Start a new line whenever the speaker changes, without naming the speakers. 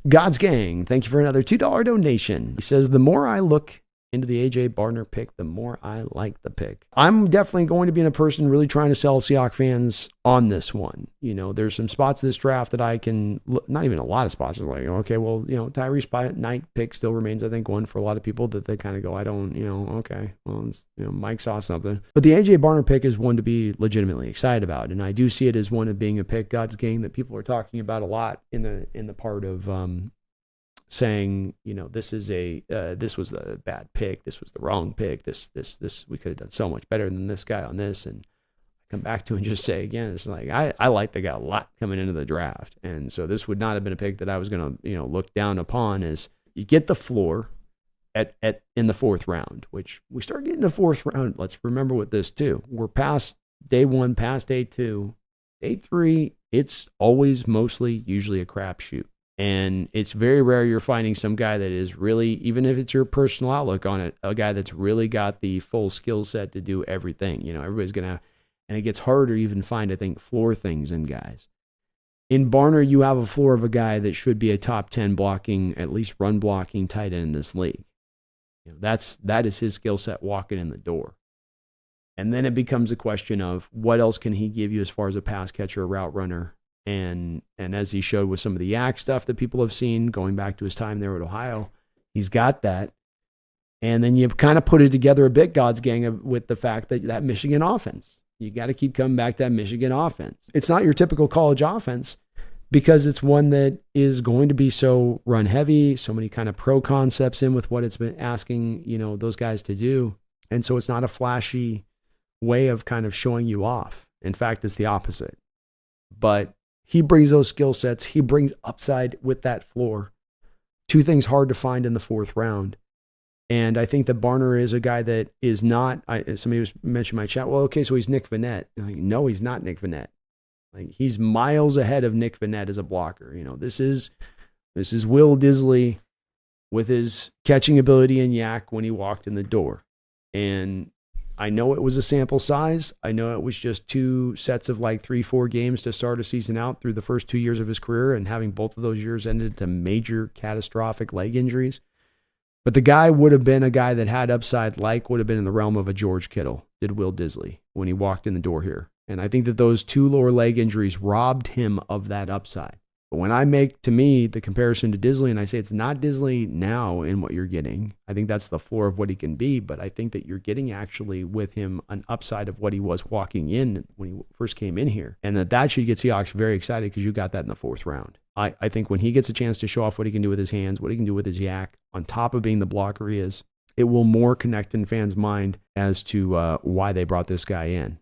God's Gang, thank you for another $2 donation. He says, the more I look into the A.J. Barner pick, the more I like the pick. I'm definitely going to be in a person really trying to sell Seahawks fans on this one. You know, there's some spots in this draft that I can, not even a lot of spots, are like, okay, well, you know, Tyrese Knight pick still remains, I think, one for a lot of people that they kind of go, I don't, you know, okay, well, it's, you know, Mike saw something. But the A.J. Barner pick is one to be legitimately excited about. And I do see it as one of being a pick, God's Gang, that people are talking about a lot in the part of, saying, you know, this was the bad pick, this was the wrong pick, this we could have done so much better than this guy on this. And come back to and just say again, it's like I like the guy a lot coming into the draft, and so this would not have been a pick that I was going to, you know, look down upon. As you get the floor at in the fourth round, which we start getting the fourth round. Let's remember with this too, we're past day one, past day two, day three. It's always usually a crapshoot. And it's very rare you're finding some guy that is really, even if it's your personal outlook on it, a guy that's really got the full skill set to do everything. You know, everybody's going to, and it gets harder to even find, I think, floor things in guys. In Barner, you have a floor of a guy that should be a top 10 blocking, at least run blocking tight end in this league. You know, that is his skill set walking in the door. And then it becomes a question of what else can he give you as far as a pass catcher, a route runner. And as he showed with some of the yak stuff that people have seen going back to his time there at Ohio, he's got that. And then you kind of put it together a bit, God's Gang, with the fact that Michigan offense. You got to keep coming back to that Michigan offense. It's not your typical college offense because it's one that is going to be so run heavy, so many kind of pro concepts in with what it's been asking, you know, those guys to do. And so it's not a flashy way of kind of showing you off. In fact, it's the opposite. But he brings those skill sets. He brings upside with that floor. Two things hard to find in the fourth round. And I think that Barner is a guy that is not, somebody was mentioning in my chat, well, okay, so he's Nick Vannett. Like, no, he's not Nick Vannett. Like, he's miles ahead of Nick Vannett as a blocker. You know, this is Will Disley with his catching ability and yak when he walked in the door. And I know it was a sample size. I know it was just two sets of like 3-4 games to start a season out through the first 2 years of his career, and having both of those years ended to major catastrophic leg injuries. But the guy would have been a guy that had upside, like would have been in the realm of a George Kittle, did Will Disley when he walked in the door here. And I think that those two lower leg injuries robbed him of that upside. But when I make, to me, the comparison to Disley, and I say it's not Disley now in what you're getting, I think that's the floor of what he can be, but I think that you're getting actually with him an upside of what he was walking in when he first came in here. And that should get Seahawks very excited because you got that in the fourth round. I think when he gets a chance to show off what he can do with his hands, what he can do with his yak, on top of being the blocker he is, it will more connect in fans' mind as to why they brought this guy in.